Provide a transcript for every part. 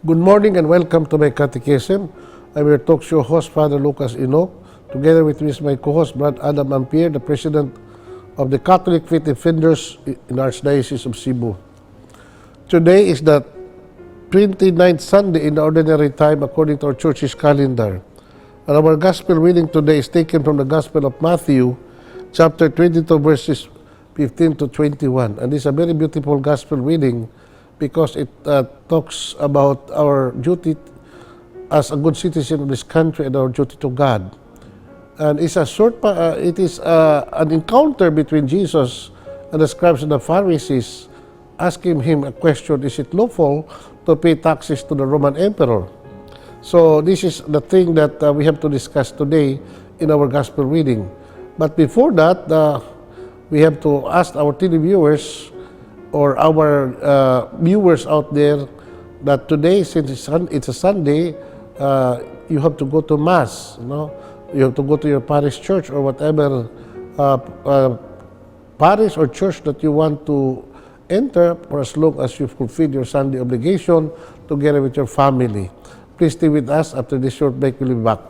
Good morning and welcome to My Catechism. I'm your talk show host, Father Lucas Inoc. Together with me is my co-host, Brad Adam Ampier, the President of the Catholic Faith Defenders in Archdiocese of Cebu. Today is the 29th Sunday in the Ordinary Time according to our Church's calendar. And our Gospel reading today is taken from the Gospel of Matthew, chapter 22, verses 15 to 21. And this is a very beautiful Gospel reading because it talks about our duty as a good citizen of this country and our duty to God. And it's a short, it is an encounter between Jesus and the scribes and the Pharisees, asking him a question: is it lawful to pay taxes to the Roman emperor? So this is the thing that we have to discuss today in our gospel reading. But before that, we have to ask our televiewers or our viewers out there that today, since it's a Sunday, you have to go to Mass. You have to go to your parish church or whatever parish or church that you want to enter for as long as you've fulfilled your Sunday obligation together with your family. Please stay with us. After this short break, we'll be back.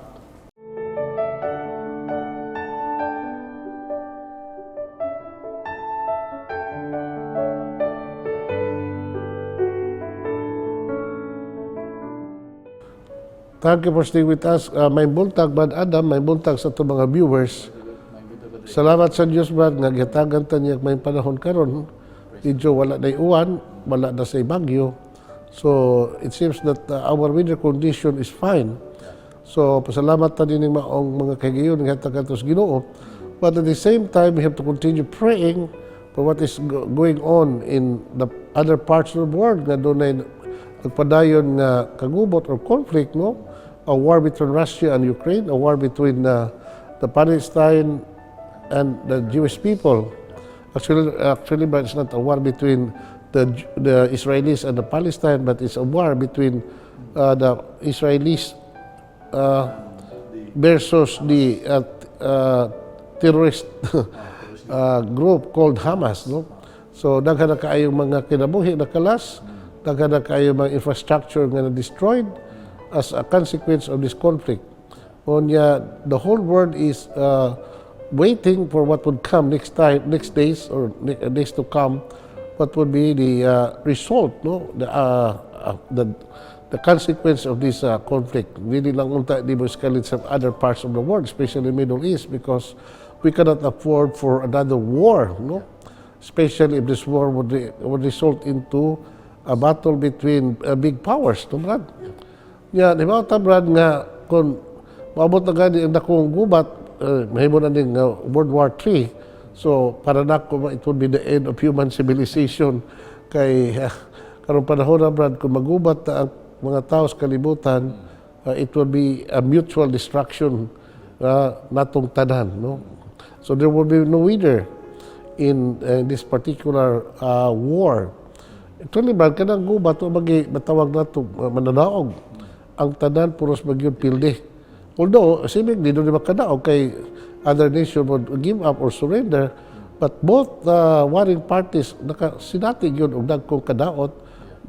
Thank you for staying with us. May buntag, Brad Adam, may buntag sa itong mga viewers. Salamat sa Diyos, Brad, nga gitagan ta niya may panahon karon. Medyo wala na uwan, wala na sa bagyo. So, it seems that our weather condition is fine. So, pasalamat ta din ng mga kagayon ng hatagan sa Ginoo. But at the same time, we have to continue praying for what is going on in the other parts of the world nga doon ay nagpadayon nga kagubot or conflict, no? A war between Russia and Ukraine, a war between the Palestine and the Jewish people. Actually, but it's not a war between the Israelis and the Palestine, but it's a war between the Israelis versus the terrorist group called Hamas, no? So, daghan na kaayong mga kinabuhi na kalas, daghan na kaayong mga infrastructure nga na-destroyed as a consequence of this conflict. The whole world is waiting for what would come next days or days to come, what would be the result, no? The consequence of this conflict. Really lang unta di mo escalate sa other parts of the world, especially Middle East, because we cannot afford for another war, no? Especially if this war would result into a battle between big powers, no, Brad? Di ba ta, Brad, nga kung maabot na gani ang dakong gubat, mahimo na din World War III. So, para na ko, it would be the end of human civilization. Kay karong panahon na, Brad, kung magubat na ang mga tao sa kalibutan, it would be a mutual destruction natong tanan, no? So, there will be no winner in this particular war. Actually, Brad, kanang gubat, matawag na ito, mananaog. Ang tanan, puros magyod pilde. Although, assuming di doon makadaog kay other nation would give up or surrender, but both warring parties, sinatig yun, og dagkong kadaot,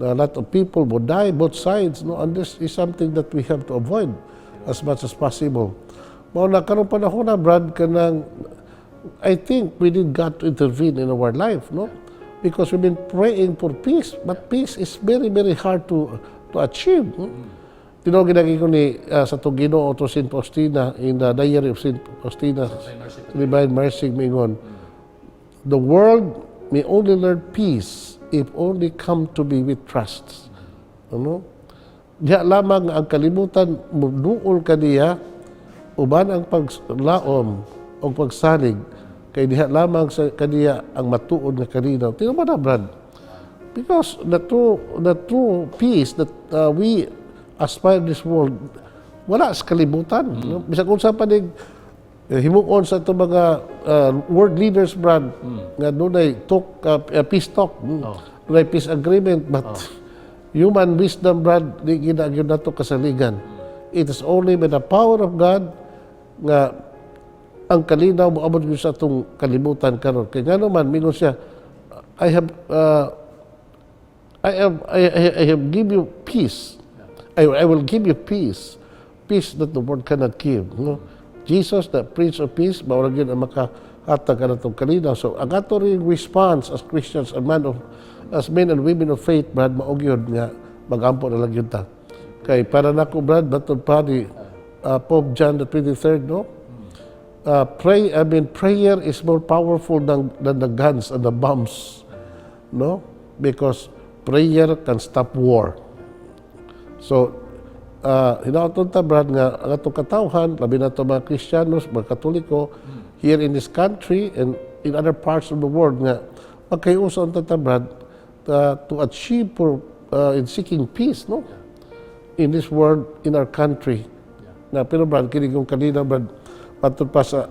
a lot of people would die, both sides, no? And this is something that we have to avoid as much as possible. Mauna, karong panahon na, Brad, kanang, I think we need God to intervene in our life, no? Because we've been praying for peace, but peace is very, very hard to achieve. No? Tinawag ginagi ko ni sa Ginoo to St. Faustina in the Diary of St. Faustina, Divine Mercy, mingon, the world may only learn peace if only come to be with trust. Ano? Diya lamang ang kalimutan, muduol ka diya, uban ang paglaom o pagsalig, kay diha lamang sa kaniya ang matuod nga kalinaw. Tingnan mo na, Brad. Because the true peace that we aspire this world, wala sa kalibutan. No? Bisag kung sa panig, himuon sa ito mga world leaders, Brad, nga doon ay peace talk, doon ay peace agreement, but human wisdom, Brad, di ginagyon na ito kasaligan. It is only by the power of God nga ang kalinaw mo abot sa itong kalibutan karon. Kaya nga naman, mingon siya, I have give you peace. I will give you peace. Peace that the world cannot give. No? Jesus, the Prince of Peace, maurag yun ang makahatag ka na itong kalinaw. So, ang ato rin response as Christians, as men and women of faith, Brad, maog yun nga, magampo na lang yun ta. Kay para na ko, Brad, batod pa ni Pope John the 23rd, no? Prayer is more powerful than the guns and the bombs, no? Because prayer can stop war. So, hinautong ta, Brad, nga ang atong katawhan, labi na ito mga Kristiyanos, mga Katoliko, here in this country and in other parts of the world nga, magkayusan ta, Brad, to achieve in seeking peace, no? In this world, in our country. Na, pero Brad, kinig yung kanina, Brad, patod pa sa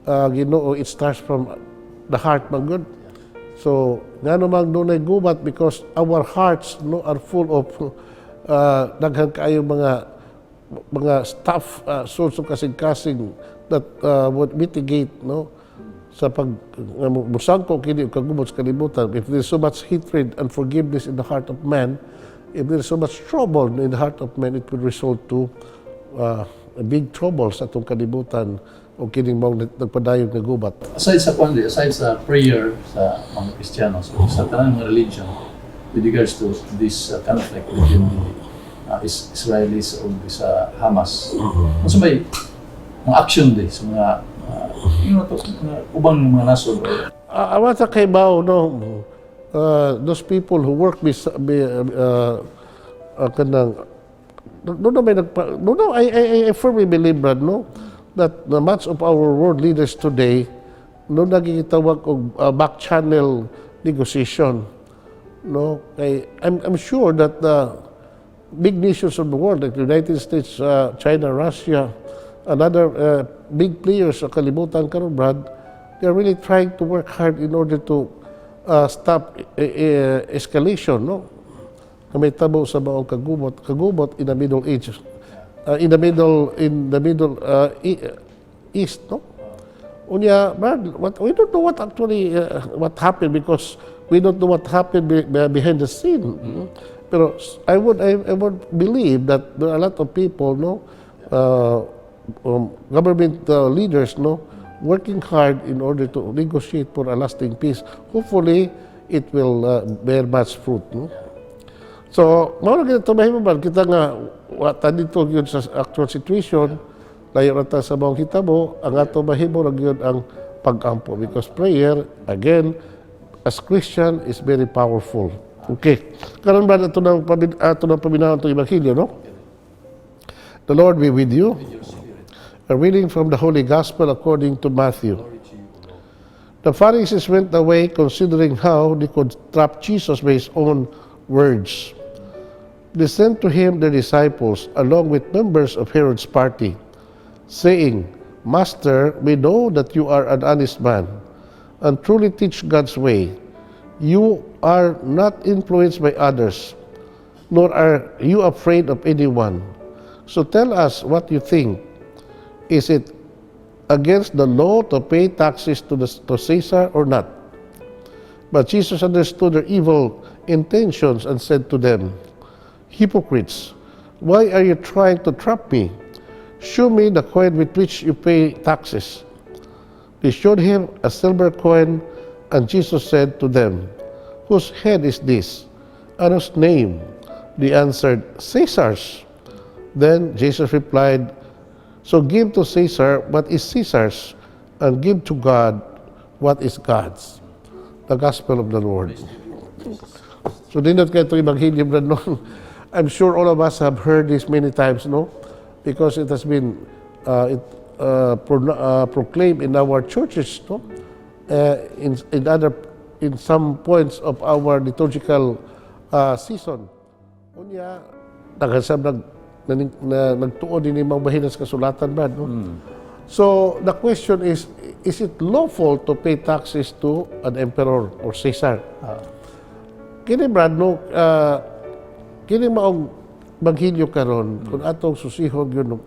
Ginoo, it starts from the heart, man good. So, nga namang doon ay gubat because our hearts, no, are full of daghan kayo mga stuff, source of kasing-kasing that would mitigate, no, sa musangko kini kagubot sa kalibutan. If there's so much hatred and forgiveness in the heart of man, if there's so much trouble in the heart of man, it will result to a big trouble sa atong kalibutan o kining mga nagpadayon nga gubat. Aside sa prayer sa mga Kristiyano, sa tanang mga religion, with regards to this conflict between the Israelis o sa Hamas, also may mga action din sa mga ubang mga nasod. Awa sa kaybaw, no, those people who work I firmly believe, Brad, no, that much of our world leaders today, no, nagkikitawag og back channel negotiation, no. I'm sure that the big nations of the world, like the United States, China, Russia, and other big players sa kalibutan karon, Brad, they're really trying to work hard in order to stop escalation, no. May tabo sa baong kagubot in the Middle Ages, in the Middle East, no? Unya, Brad, we don't know what actually what happened because we don't know what happened behind the scene. Pero I would believe that there are a lot of people, no, government leaders, no, working hard in order to negotiate for a lasting peace. Hopefully, it will bear much fruit, no? So, mao na kita mahimo ba kita nga wata dito gyud sa actual situation, layo ra ta sa bawang hitabo, ang ato mahimo ra gyud ang pag-ampo because prayer again as Christian is very powerful. Okay. Karon ba ato nang paminaw to ebanghelyo, no? The Lord be with you. A reading from the Holy Gospel according to Matthew. The Pharisees went away considering how they could trap Jesus by his own words. They sent to him their disciples along with members of Herod's party, saying, Master, we know that you are an honest man and truly teach God's way. You are not influenced by others, nor are you afraid of anyone. So tell us what you think. Is it against the law to pay taxes to Caesar or not? But Jesus understood their evil intentions and said to them, Hypocrites, why are you trying to trap me? Show me the coin with which you pay taxes. They showed him a silver coin, and Jesus said to them, Whose head is this? And whose name? They answered, Caesar's. Then Jesus replied, So give to Caesar what is Caesar's, and give to God what is God's. The Gospel of the Lord. So din kayo ito ebanghelyo, Brad, no? I'm sure all of us have heard this many times, no? Because it has been proclaimed in our churches, no? In some points of our liturgical season. Unya, nagsab nagtuon din yung mga bahinas kasulatan, Brad, no? So the question is it lawful to pay taxes to an emperor or Caesar? Kini, Brad, no, kini maong baghilyo karon kung atong susihog yun, no,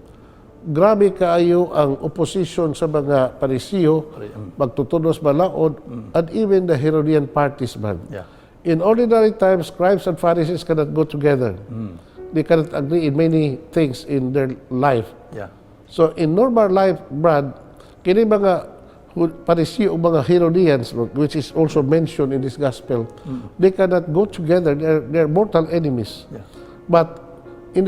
grabe kaayo ang opposition sa mga Parisiyo, magtutunos balaod, and even the Herodian parties, man. Yeah. In ordinary times, scribes and Pharisees cannot go together. they cannot agree in many things in their life. Yeah. So in normal life, Brad, kini mga Pariseo o mga Herodians, which is also mentioned in this gospel, they cannot go together. They're mortal enemies. Yeah. But in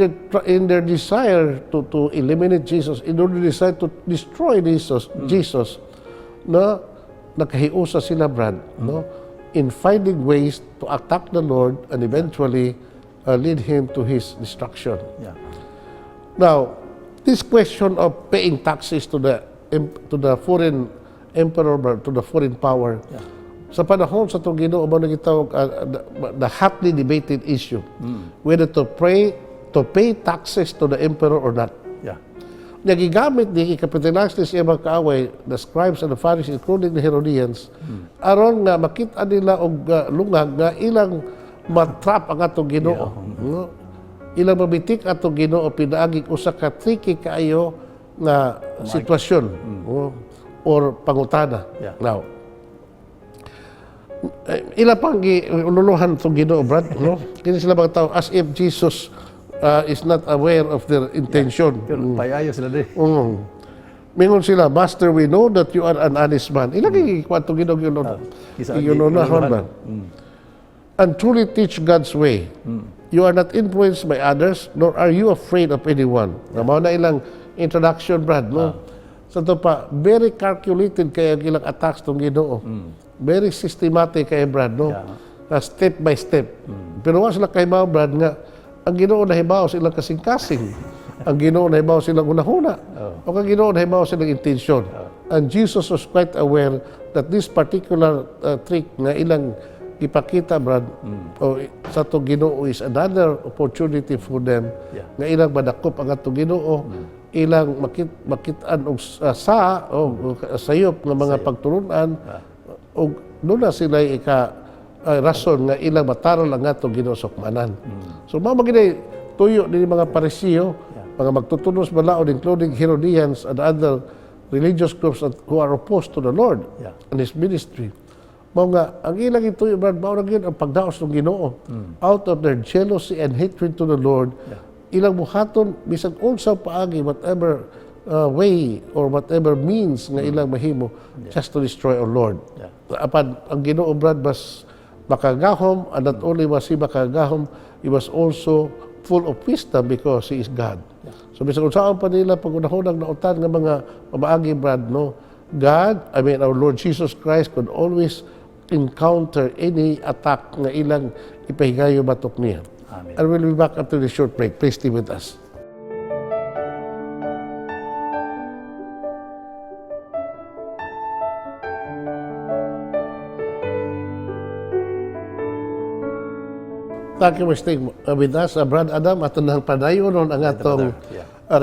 their desire to eliminate Jesus, in their desire to destroy Jesus, no, nakahiusa sila, Brad, no, in finding ways to attack the Lord and eventually lead him to his destruction. Yeah. Now, this question of paying taxes to the foreign emperor, to the foreign power, Yeah. sa panahon sa itong Ginoo, mo nagitawag the hotly debated issue, whether to pay taxes to the emperor or not. Yeah. Nagigamit ni kapitalize ni siya mga kaaway, the scribes and the Pharisees, including the Herodians, aron nga makita nila og lungag nga ilang matrap ang atong Ginoo. No? Ilang mabitik atong Ginoo pinaaging usa ka tricky kaayo nga sitwasyon or pangutana. Yeah. Now, ila pang ululuhan itong Ginoo, Brad, no? Kini sila mga tao as if Jesus is not aware of their intention. Pero payayo sila din. Mingon sila, Master, we know that you are an honest man. Ilang ikwa itong Ginoo ginunahan ba? And truly teach God's way. You are not influenced by others, nor are you afraid of anyone. Mao na ilang introduction, Brad, no? Sa to pa, very calculated kaya ilang attacks itong Ginoo. Very systematic kaya, Brad, no? Step by step. Pero wa sila kay Brad, nga ang Ginoo nahibaw silang kasing-kasing. Ang Ginoo nahibaw silang una-huna. O ang Ginoo nahibaw silang intensyon. And Jesus was quite aware that this particular trick nga ilang ipakita, Brad, o sa to Ginoo is another opportunity for them nga ilang madakop ang ato Ginoo, ilang makitaan og sayop nga mga pagtulunan, o doon na sila rason nga ilang matarol ang ato Ginoo sa kumanan. So mao magina tuyo ni mga Pariseo, mga magtutunos balaod, including Herodians and other religious groups who are opposed to the Lord and His ministry. Mao nga ang ilang ituyo, Brad, mao na gyud ang pagdaos ng Ginoo. Out of their jealousy and hatred to the Lord, ilang buhaton bisan unsa paagi, whatever way or whatever means nga ilang mahimo just to destroy our Lord. Apan ang Ginoo, Brad, mas makagahom, and not only was he makagahom, he was also full of wisdom because he is God. So bisan unsaon pa nila pag-unahunang nautan nga mga pamaagi, Brad, no, our Lord Jesus Christ could always encounter any attack nga ilang ipahigayo batok niya. Amen. And we'll be back after this short break. Please stay with us. Thank you for staying with us, Brad Adam, at nang padayon ang atong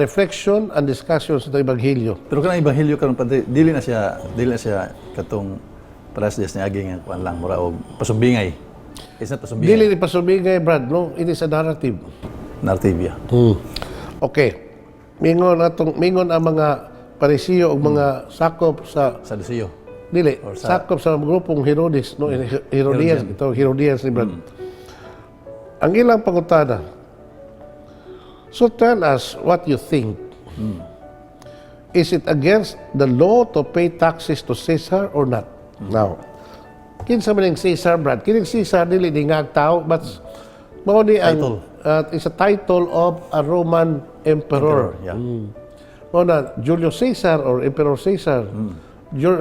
reflection and discussion sa Ebanghelyo. Pero kanang Ebanghelyo karon padre, dili na siya katong paras niya aging kuan lang mura og pasumbingay. It's not pasumbingay. Dili ni pasumbingay, Brad, no? It is a narrative. Narrative. Okay. Mingon ang mga Pariseo o mga sakop sa Saduseo. dili sakop sa grupong Herodes, no? Herodians ni Brad. Ang ilang pangutana. So tell us what you think. Is it against the law to pay taxes to Caesar or not? Now, kinsa man ang Caesar, Brad? Kining Caesar dili dingag tao, but mao ni ang is a title of a Roman emperor. Mao na Julius Caesar or Emperor Caesar.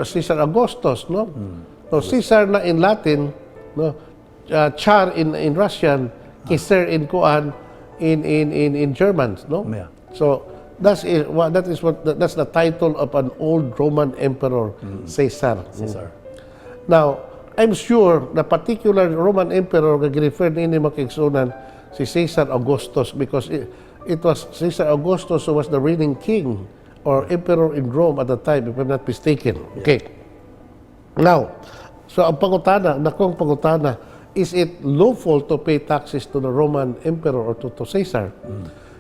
Caesar Augustus, no? So Caesar na in Latin, no? Char in Russian, Kaiser in Kuan in German, no? So that's the title of an old Roman emperor, Caesar. Now, I'm sure the particular Roman emperor nga gi-refer ni makigsunan si Caesar Augustus because it was Caesar Augustus who was the reigning king or emperor in Rome at the time, if I'm not mistaken. Okay. Now, so ang pangutana, is it lawful to pay taxes to the Roman emperor or to Caesar?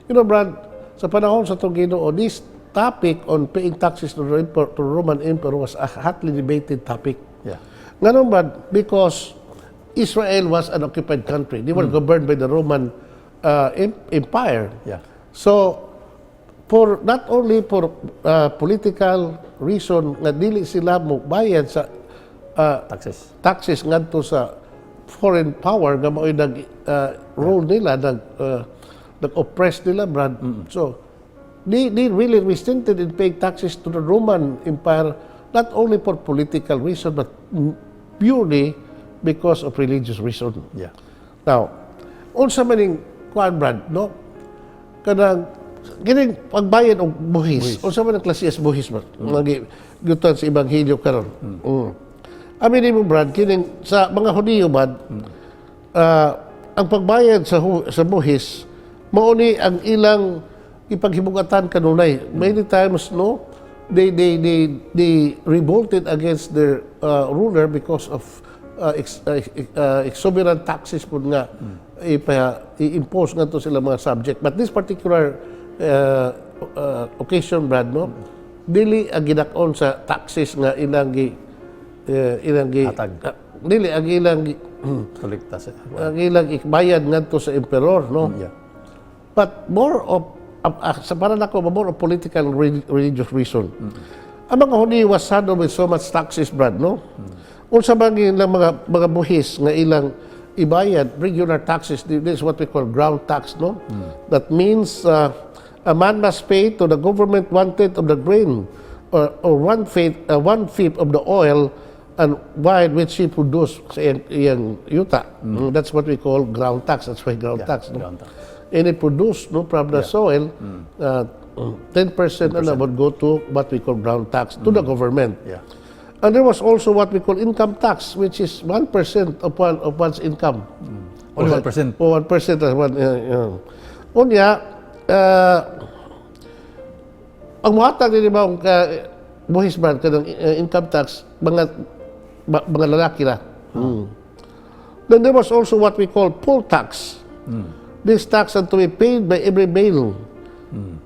You know, Brad, sa panahon sa itong Ginoo, this topic on paying taxes to the Roman emperor was a hotly debated topic. Nga naman, because Israel was an occupied country. They were governed by the Roman empire. Yeah. So, for not only for political reason nga dili sila mo bayad sa taxes ngadto sa foreign power nga mao'y nag rule nila, nag-oppress nila, Brad. So, they really resented in paying taxes to the Roman Empire, not only for political reason, but purely because of religious reason. Yeah. Now, unsa maning kuan, Brad, no? Kanang kining pagbayad og buhis. Unsa man ang klase sa buhis, Brad? Gutan sa ebanghelyo karon. Amin mo, Brad, kining sa mga Hudiyo, Brad, ang pagbayad sa buhis mao ni ang ilang ipaghibugatan kanunay. Many times, no, they revolted against their ruler because of exorbitant taxes po nga i-impose nga to sila mga subject. But this particular occasion, Brad, no, dili ang gidak-on sa taxes nga ilang dili ang ilang kolekta ang ilang ikbayad ngadto sa emperor, no. Yeah. But more of sa para nako more of political religious reason. Ang mga Hudiyo was saddled with so much taxes, Brad, no. Unsa ba ilang mga buhis nga ilang ibayad, regular taxes, this is what we call ground tax, no. That means a man must pay to the government 1/10 of the grain or 1/5 of the oil and wine which he produced sa iyang yuta. That's what we call ground tax. That's why ground tax. No? Ground tax. Any produced, no, from the soil, 10% na would go to what we call ground tax to the government. Yeah. And there was also what we call income tax, which is 1% of one's income. Only 1%. O 1% as one. Unya, ang muhatag din ba ang buhis, Brad, kanang income tax, mga lalaki na. Then there was also what we call poll tax. This tax had to be paid by every male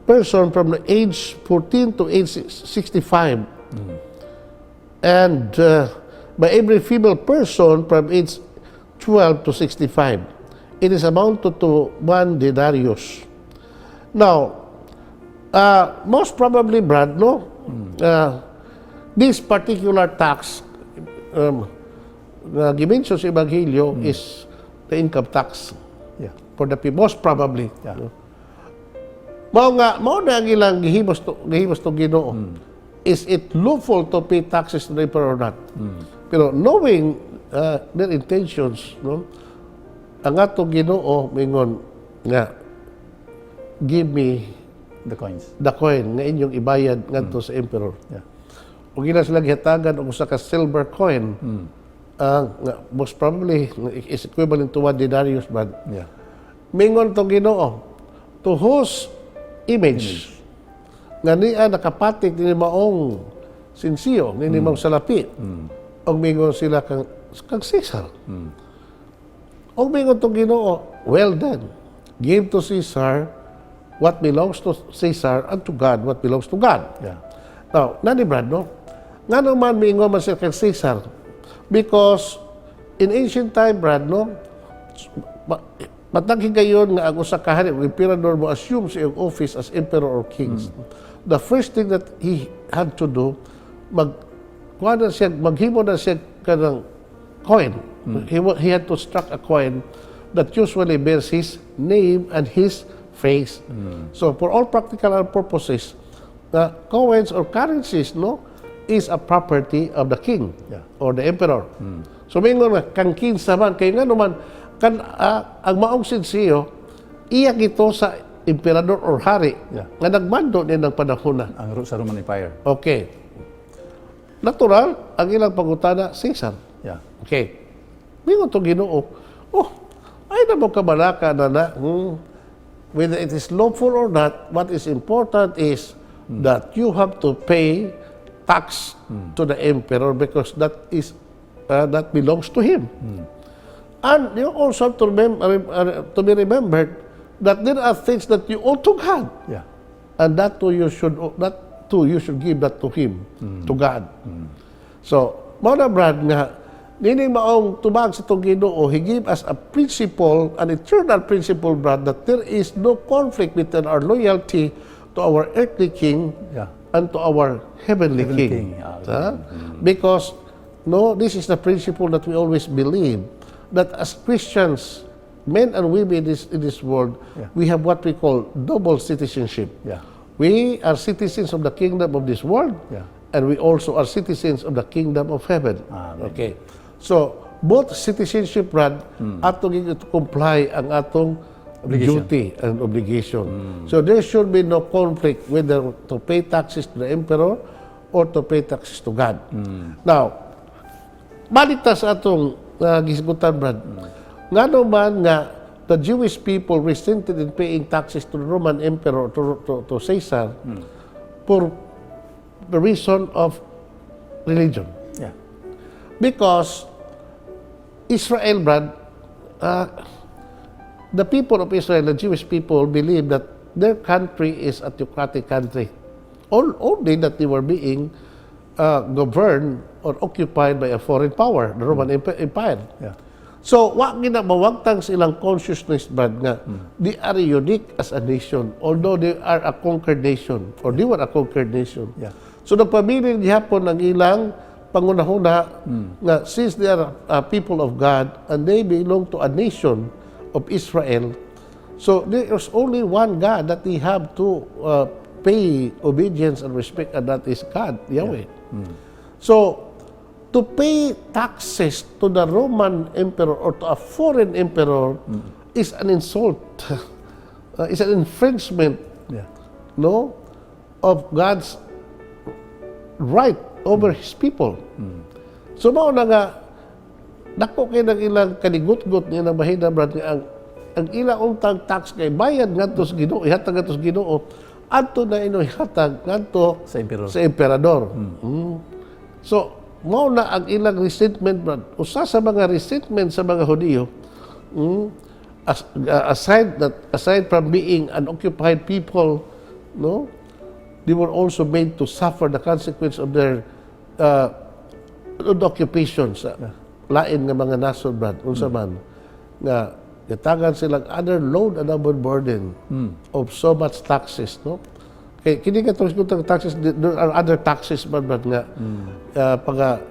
person from the age 14 to age 65. And by every female person from age 12 to 65. It is amounted to 1 denarius. Now, most probably, Brad, no, this particular tax gimension sa Ebanghelyo is the income tax. Yeah. For the people, most probably. Yeah. Mao na ang ilang gihimos to Ginoo. Is it lawful to pay taxes to the emperor or not? Pero knowing their intentions, no, ang ato Ginoo mingon nga, give me The coins. the coin nga inyong ibayad ngadto sa emperor. Yeah. Ug ila sila gihatagan og usa ka silver coin. Most probably is equivalent to 1 denarius, but Yeah. mingon to Ginoo, to whose image nga niya nakapatik ni maong sinsiyo, ni maong salapi. Og mingon sila kang Caesar. Og mingon to Ginoo, well done, give to Caesar what belongs to Caesar and to God what belongs to God. Yeah. Now, nani, Brad, no? Nga naman mingon man sila kang Caesar because in ancient time, Brad, no, matang higayon nga ang usa ka hari, ang emperador mo assume sa iyong office as emperor or kings. The first thing that he had to do, maghimo na siya kanang coin. He had to struck a coin that usually bears his name and his face. So for all practical purposes, coins or currencies, no, is a property of the king or the emperor. So mingon nga kang king saman kay nga naman ang maong sinsiyo iya gito sa emperador or hari nga nagmando ni ng panahon na. Sa Roman Empire. Okay. Natural ang ilang pangutana Caesar. Yeah. Okay. Mingon to Ginoo. Oh, ay na mo kabalaka na whether it is lawful or not, what is important is that you have to pay tax to the emperor because that belongs to him. And you also have to be remembered that there are things that you owe to God. Yeah. And that too you should give that to him, to God. So, mao na, Brad, nga Nining maong tubag sa itong Ginoo, He give us a principle, an eternal principle, brad, that there is no conflict between our loyalty to our earthly king Yeah. and to our heavenly Heavenly king. king, yeah. Because, no, this is the principle that we always believe, that as Christians, men and women in this world, Yeah. we have what we call double citizenship. Yeah. We are citizens of the kingdom of this world, Yeah. and we also are citizens of the kingdom of heaven. Amen. Okay. So, both citizenship, Brad, atong to comply ang atong Obligation. duty and obligation. So, there should be no conflict whether to pay taxes to the emperor or to pay taxes to God. Now, balita sa atong gisgutan, Brad, nga naman nga the Jewish people resented in paying taxes to the Roman emperor, to Caesar, for the reason of religion. Yeah. Because Israel, Brad, the people of Israel, the Jewish people, believe that their country is a theocratic country. Only that they were being governed or occupied by a foreign power, the Roman Empire. Yeah. So, wag ginabawagtang silang consciousness, Brad, nga they are unique as a nation, although they are a conquered nation, or they were a conquered nation. Yeah. So, nagpabilin gihapon ang ilang pangunahuna nga since they are a people of God and they belong to a nation of Israel, so there is only one God that they have to pay obedience and respect, and that is God, Yahweh. So, to pay taxes to the Roman emperor or to a foreign emperor is an insult. Is an infringement, Yeah. no, of God's right over His people. So mao na nga dako kay nang ilang kaligut-gut niya ng bahida, brad, nga ang ilang untang tax kay bayad ngadto sa Ginoo, ihatag ngadto sa Ginoo, adto na ihatag ngadto Sa emperor. sa emperador. So mao na ang ilang resentment, brad. Usa sa mga resentment sa mga Hudiyo, aside from being an occupied people, no, they were also made to suffer the consequence of their occupation sa lain nga mga nasod, brad. Unsa man nga gatagan silang other load and burden of so much taxes, no. Kay kini ka tong taxes, there are other taxes, brad, nga pag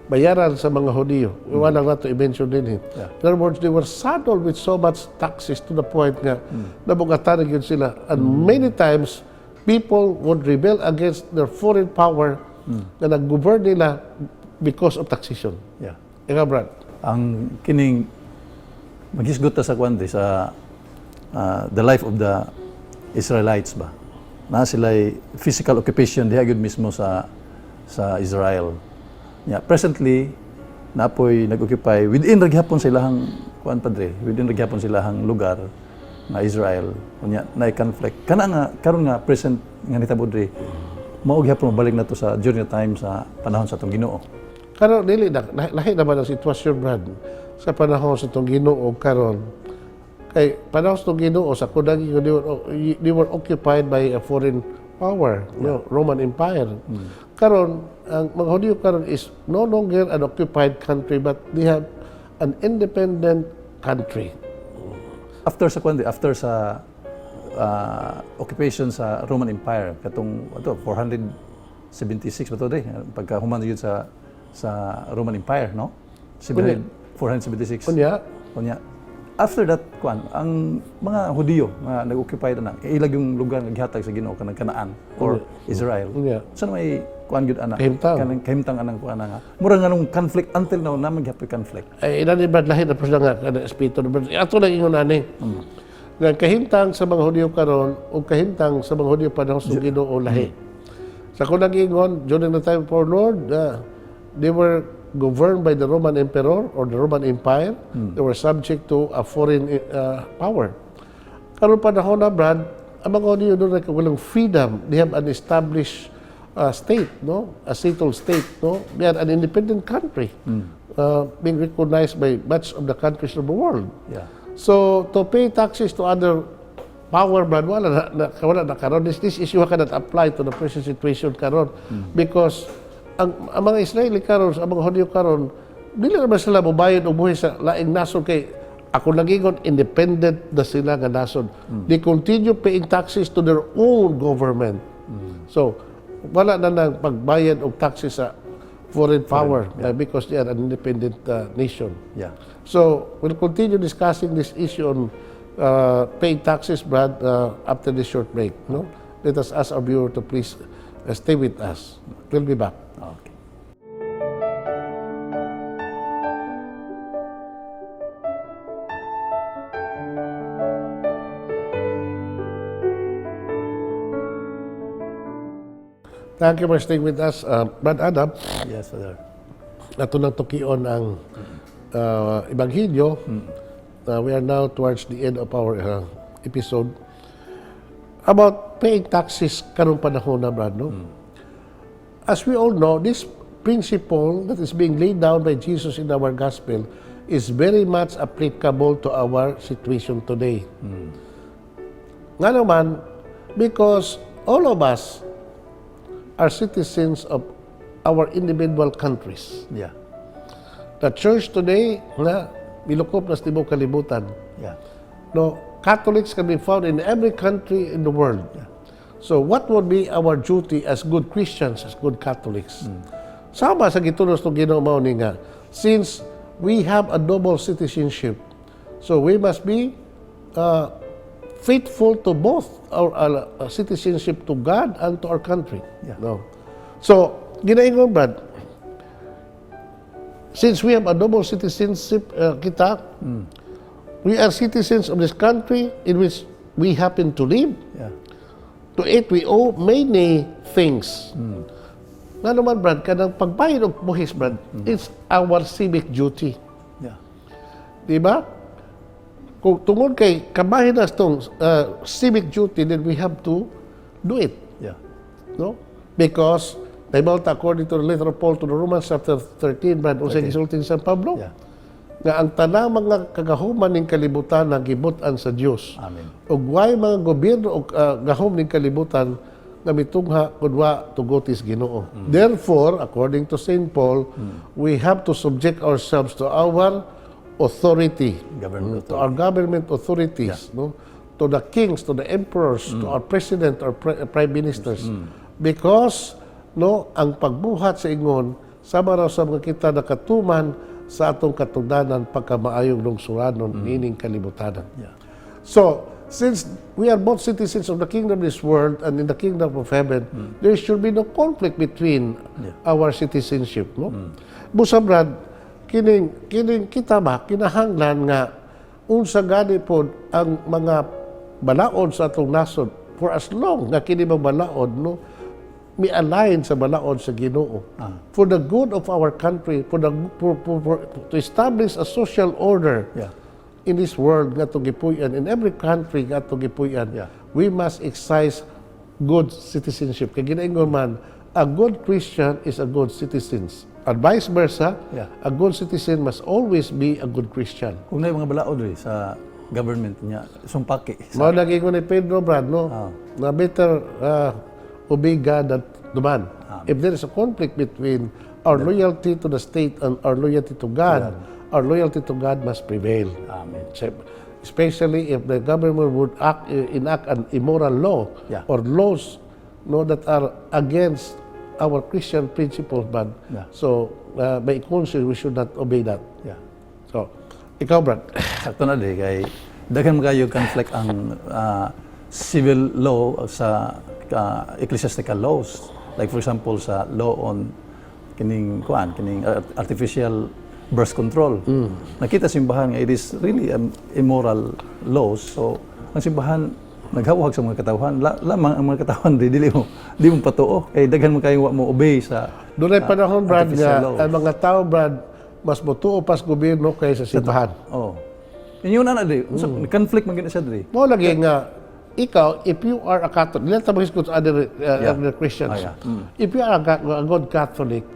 bayaran sa mga Hudiyo. Iwan lang nato i-mention din. Yeah. In other words, they were saddled with so much taxes to the point nga nabugatan gyud sila. And many times, people would rebel against their foreign power na nag-govern nila because of taxation. Yeah. Ika, brad? Ang kining maghisgot ta sa kwante sa the life of the Israelites ba. Na sila'y physical occupation diha gyud mismo sa Israel. Yeah, presently napoy nag-occupy within ragyapon silahang kuan, padre, within ragyapon silahang lugar na Israel. Unya naay conflict. Kana nga karon nga present nga nitabo diri mao gyapon mabalik na to sa during the time sa panahon sa atong Ginoo. Karon dili lahi naman ang sitwasyon, brad, sa panahon sa itong Ginoo karon. Kay panahon sa itong Ginoo sa kudagi they were occupied by a foreign power, no, Roman Empire. Karon ang mga Hudiyo karon is no longer an occupied country, but they have an independent country. After sa kwante, after sa occupation sa Roman Empire katong 476 ba to day pagka human yun sa Roman Empire, no? 476. Unya after that kuan ang mga Hudiyo nga nag-occupy na ilag yung lugar nga gihatag sa Ginoo kanang Kanaan or Israel. Saan may kuan gyud ana kahimtang anang kuan nga mura nga nung conflict until now naman gyapon conflict. Ay inani brad, lahi na pud nga kada espiritu, brad. Ato lang ingon ani. Nga kahimtang sa mga Hudiyo karon o kahimtang sa mga Hudiyo panahon sa Ginoo lahi. Sa kunang ingon during the time of our Lord, they were governed by the Roman Emperor or the Roman Empire. They were subject to a foreign power. Karon panahon na, brad, ang mga Hudiyo doon ay walang freedom. They have an established state, no? A settled state, no? They are an independent country, being recognized by much of the countries of the world. Yeah. So, to pay taxes to other power, brad, wala na karon. This issue cannot apply to the present situation karon because ang mga Israeli karon, ang mga Hudyo karon, dili naman sila mobayad og buhi sa laing nasod kay ako nagingon independent na sila nga nasod. They continue paying taxes to their own government. So wala na nang pagbayad og taxes sa foreign power because they are an independent nation. Yeah. So we'll continue discussing this issue on paying taxes, Brad, after this short break. No, let us ask our viewer to please stay with us. We'll be back. Okay. Thank you for staying with us, Brad Adam. Yes, Father. Nato nang tukion ang Ebanghelyo. We are now towards the end of our episode about paying taxes karong panahon na, Brad, no? As we all know, this principle that is being laid down by Jesus in our gospel is very much applicable to our situation today. Nga naman, because all of us are citizens of our individual countries. Yeah. The church today, nga, milukop na sa tibok kalibutan. Yeah. No, Catholics can be found in every country in the world. So what would be our duty as good Christians, as good Catholics? Sama sa gitunos ng Ginoo mao ni nga, since we have a double citizenship, so we must be faithful to both our citizenship to God and to our country. Yeah. No. So, ginaingon, Brad, since we have a double citizenship kita, we are citizens of this country in which we happen to live. Yeah. To it, we owe many things. Nga naman, Brad, kanang pagbayad og buhis, Brad, it's our civic duty. Yeah. Di ba? Kung tungod kay kabahin na itong civic duty, then we have to do it. Yeah. No? Because, according to the letter of Paul to the Romans, chapter 13, Brad, usay gisulti ni San Pablo, Yeah. nga ang tanang mga kagahuman ning kalibutan na gibutan sa Dios. Amen. Ug way mga gobyerno og gahom ning kalibutan nga mitungha kudwa tugotis Ginoo. Therefore, according to Saint Paul, we have to subject ourselves to our authority, Government to our government authorities, no, to the kings, to the emperors, to our president or prime ministers, because no, ang pagbuhat sa ingon sama raw sa mga kita nakatuman sa atong katungdanan pagkamaayong lungsuranon nining kalibutanan. Yeah. So, since we are both citizens of the kingdom of this world and in the kingdom of heaven, there should be no conflict between our citizenship, no? Busa, Brad, kining kita ba kinahanglan nga unsa gani pod ang mga balaod sa atong nasod for as long nga kini balaod, no, mi-align sa balaod sa Ginoo for the good of our country, for to establish a social order in this world nga gipuy-an, in every country nga gipuy-an. We must exercise good citizenship. Kay ginaingon man, a good Christian is a good citizen. And vice versa, a good citizen must always be a good Christian. Kung na mga balaod rin sa government niya, sumpaki. Mao nag-ingon ni Pedro, Brad, no? Na better obey God than the man. If there is a conflict between our loyalty to the state and our loyalty to God, our loyalty to God must prevail. Amen. Especially if the government would enact an immoral law or laws, no, that are against our Christian principles, but so by conscience we should not obey that. So, ikaw, Brad. Sakto na di kay daghan magayo conflict ang civil law sa ecclesiastical laws. Like for example sa law on kining artificial birth control. Nakita simbahan nga it is really immoral laws. So ang simbahan naghawag sa mga katawhan, lamang ang mga katawhan di mo patuo kay daghan man kayo mo obey sa dunay panahon, Brad, nga ang mga tao, Brad, mas motuo pas gobyerno kaysa sa simbahan. Inyo na di conflict man gid sa di. Mo lagi nga ikaw, if you are a Catholic, let's talk about other Christians. If you are a good Catholic,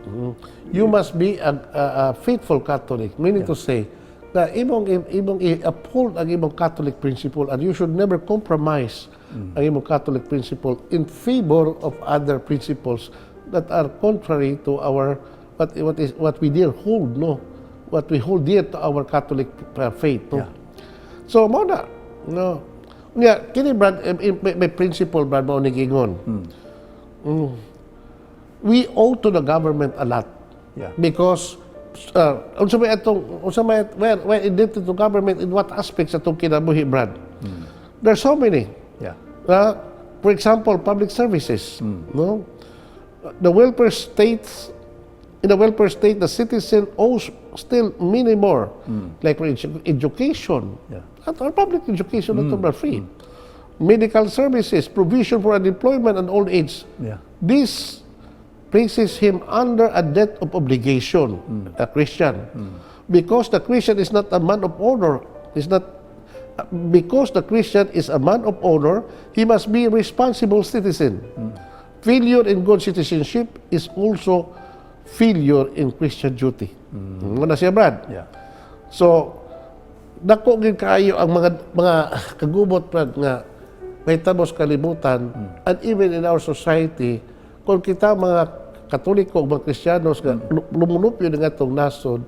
you must be a faithful Catholic. Meaning to say, na imong i-uphold ang imong Catholic principle and you should never compromise ang imong Catholic principle in favor of other principles that are contrary to our what we dear hold, no, what we hold dear to our Catholic faith, no. Yeah. So mo na, no. Nya kini brad may principle brad mo nigingon. We owe to the government a lot. Yeah. Because unsa may where indebted to government in what aspects atong kinabuhi brad. There's so many. Yeah. For example, public services, no? The welfare states, in the welfare state, the citizen owes still many more, like for education, or public education, not free. Medical services, provision for unemployment and old age. Yeah. This places him under a debt of obligation, a Christian, because the Christian is not a man of honor. Because the Christian is a man of honor, he must be a responsible citizen. Failure in good citizenship is also failure in Christian duty. Muna siya, Brad. Yeah. So, dako gid kaayo ang mga kagubot, Brad, nga may tabos kalibutan, and even in our society, kung kita mga Katoliko o mga Kristiyanos nga lumunupyo ng atong nasod,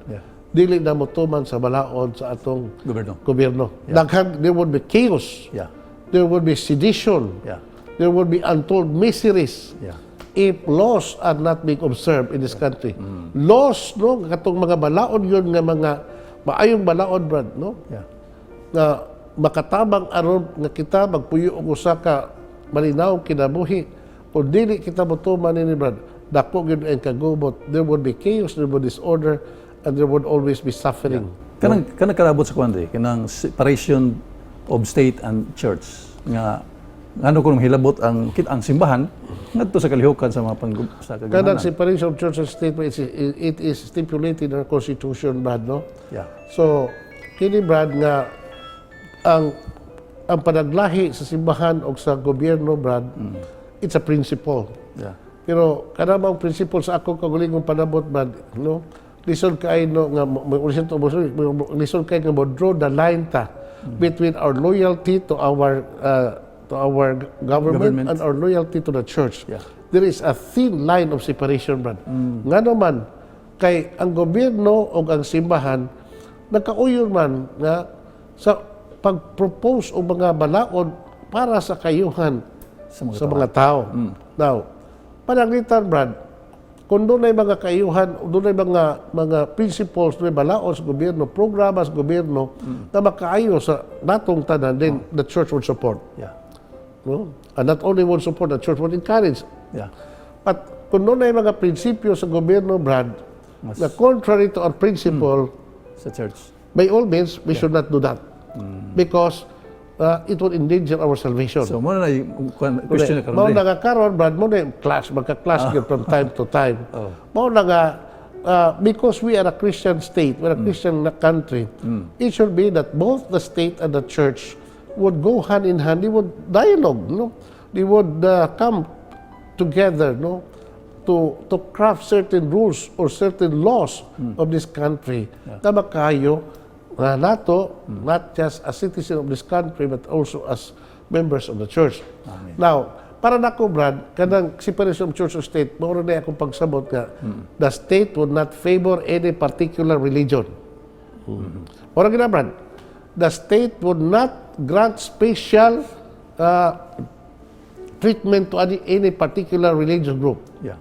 dili na motuman sa balaod sa atong gobyerno. Daghan, there would be chaos. Yeah. There would be sedition. Yeah. There would be untold miseries Yeah. if laws are not being observed in this country. Laws, no, katong mga balaod yun nga mga maayong balaod, Brad, no? Yeah. Na makatabang aron nga kita magpuyo og usa ka malinaw kinabuhi o dili kita motuman ini, Brad. Dako gyud ang kagubot. There would be chaos, there would be disorder, and there would always be suffering. Kanang karabot sa kuwante, kanang separation of state and church nga ano kung hilabot ang simbahan ngadto sa kalihukan sa mga sa Kanang kagamanan. separation of church and state, it is stipulated in our constitution, Brad, no? Yeah. So, kini, Brad, nga ang panaglahi sa simbahan o sa gobyerno, Brad, it's a principle. Yeah. Pero kanamang principle sa akong kagulingong panabot, Brad, no? Lisod kay no nga lisod kay nga mo draw the line ta between our loyalty to our government and our loyalty to the church. Yeah. There is a thin line of separation, Brad. Nga naman, kay ang gobyerno o ang simbahan, nagkauyon man nga sa pag-propose o mga balaod para sa kayuhan sa mga tao. Now, pananglitan, Brad, kung doon ay mga kayuhan, doon ay mga principles, doon ay balaod sa gobyerno, programa sa gobyerno na makaayo sa natong tanan, then the church would support. Yeah. No? And not only would support, the church would encourage. Yeah. But kung doon ay mga prinsipyo sa gobyerno, Brad, na contrary to our principle, Sa church. by all means, we should not do that. Because it would endanger our salvation. So mo na yung question na karon. Mao na nga karon, Brad, mo na yung clash, magka-clash gyud from time to time. Mao na nga, because we are a Christian state, we're a Christian country, it should be that both the state and the church would go hand in hand. They would dialogue, no? They would come together, no? To craft certain rules or certain laws of this country na makayo nato, not just as citizen of this country, but also as members of the church. Amen. Now, para nako, Brad, kanang separation of church or state, mauro na akong pagsabot nga, the state would not favor any particular religion. Mauro gina, Brad, the state would not grant special treatment to any particular religious group. Yeah.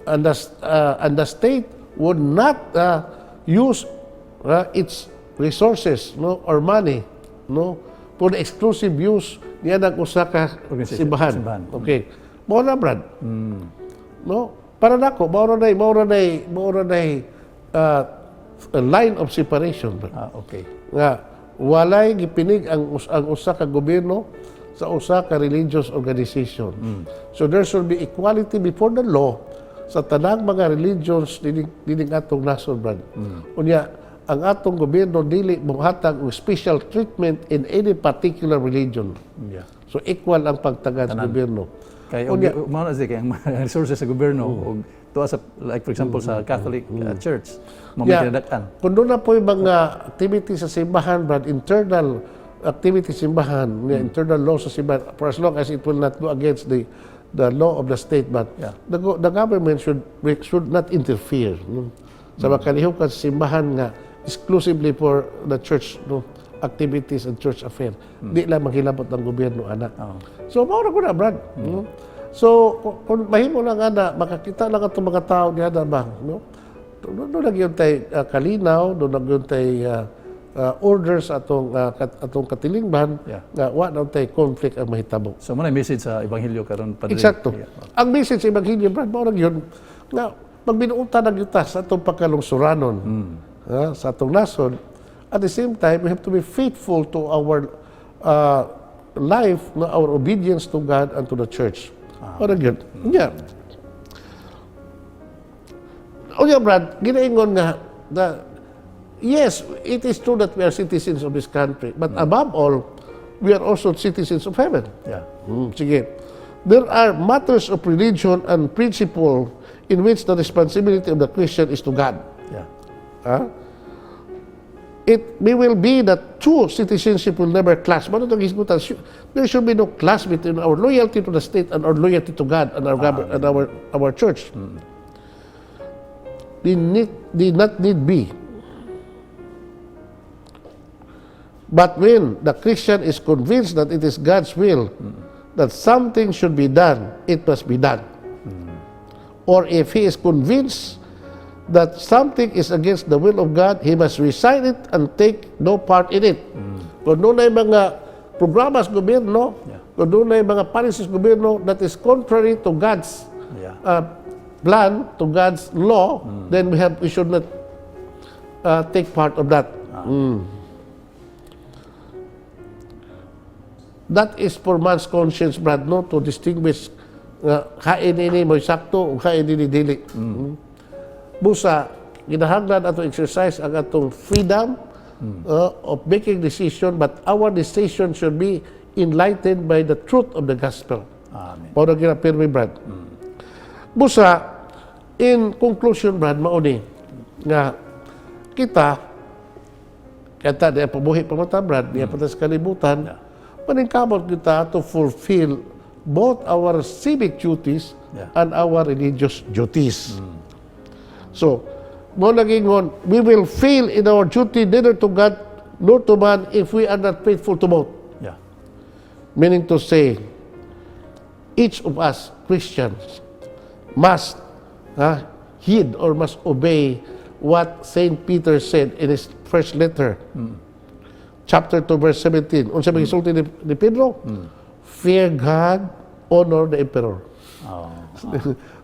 And the state would not use its resources, no, or money, no, for the exclusive use niya ng usa ka simbahan. Okay. Mao na, Brad. No, para nako mao na line of separation, Brad. Okay. Nga walay gipinig ang usa ka gobyerno sa usa ka religious organization. So there should be equality before the law sa tanang mga religions dining atong nasod, Brad. Unya, ang atong gobyerno dili mohatag og special treatment in any particular religion. Yeah. So equal ang pagtagad sa gobyerno. Kaya Unya, mao na siya kay ang mga resources sa gobyerno og tuwa sa like for example sa Catholic Church mamikinadak-an. Kung doon na po yung mga activity sa simbahan, Brad, internal activity simbahan, internal law sa simbahan, for as long as it will not go against the the law of the state, but Yeah. the government should not interfere, no? Sa makalihukan sa simbahan nga exclusively for the church, no, activities and church affair. Di lang maghilabot ng gobyerno, ana. So mao ra ko na, Brad. No? So kung mahimo lang ana, makakita lang atong mga tao diha ba, no? Doon lang yun tay kalinaw, doon lang yun tay orders atong katilingban, nga wa daw tay conflict ang mahitabo. So muna message sa Ebanghelyo karon Padre. Exacto. Yeah. Ang message sa Ebanghelyo, Brad, mao ra yun nga pagbinuunta na kita sa atong pagkalungsuranon, sa atong nasod. At the same time, we have to be faithful to our life, no, our obedience to God and to the church. Mao ra yun. Yeah. O yeah, Brad, ginaingon nga yes, it is true that we are citizens of this country, but above all, we are also citizens of heaven. Yeah. Sige. There are matters of religion and principle in which the responsibility of the Christian is to God. Yeah. It may well be that true citizenship will never clash. There should be no clash between our loyalty to the state and our loyalty to God and our church. They not need be. But when the Christian is convinced that it is God's will, that something should be done, it must be done. Or if he is convinced that something is against the will of God, he must resign it and take no part in it. Kung doon ay mga programa sa gobyerno, kung doon ay mga policies sa gobyerno that is contrary to God's plan, to God's law, then we should not take part of that. That is for man's conscience, Brad, no, to distinguish kain ini mo sakto o kain ini dili. Busa, ginahanglan ato exercise ang atong freedom of making decision, but our decision should be enlightened by the truth of the gospel. Amen. Para ginapirmi, Brad. Busa, in conclusion, Brad, mauni nga kita di pabuhi pamata, Brad, di pa sa kalibutan, paningkamot kita to fulfill both our civic duties and our religious duties. So, mo nagingon, we will fail in our duty neither to God nor to man if we are not faithful to both. Yeah. Meaning to say, each of us Christians must heed or must obey what Saint Peter said in his first letter. Chapter 2, verse 17. Unsa may gisulti ni Pedro? Fear God, honor the emperor.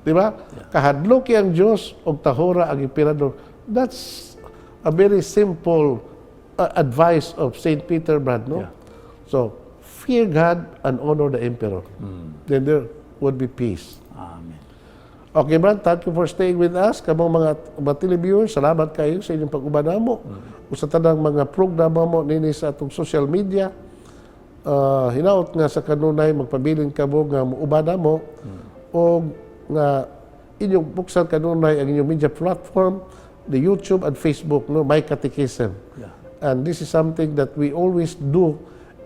Di ba? Kahadlok ang Diyos o tahora ang emperador. That's a very simple advice of Saint Peter, Brad, no? Yeah. So, fear God and honor the emperor. Then there would be peace. Amen. Okay, Brad, thank you for staying with us. Kamong mga televiewers, salamat kayo sa inyong pag-uban mo. Sa tanang mga programa mo nini sa atong social media, hinaot nga sa kanunay magpabilin ka mo nga muuban mo o nga inyong buksan kanunay ang inyong media platform, the YouTube and Facebook, no, My Catechism. Yeah. And this is something that we always do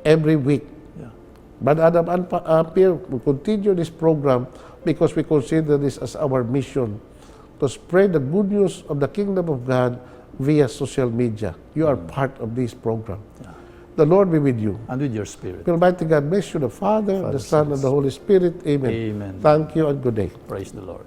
every week. Yeah. But Adam and Pierre will continue this program because we consider this as our mission to spread the good news of the kingdom of God via social media. You are part of this program. Yeah. The Lord be with you. And with your spirit. May Almighty God bless you, the Father, the Son, and the Holy Spirit. Amen. Amen. Thank you and good day. Praise the Lord.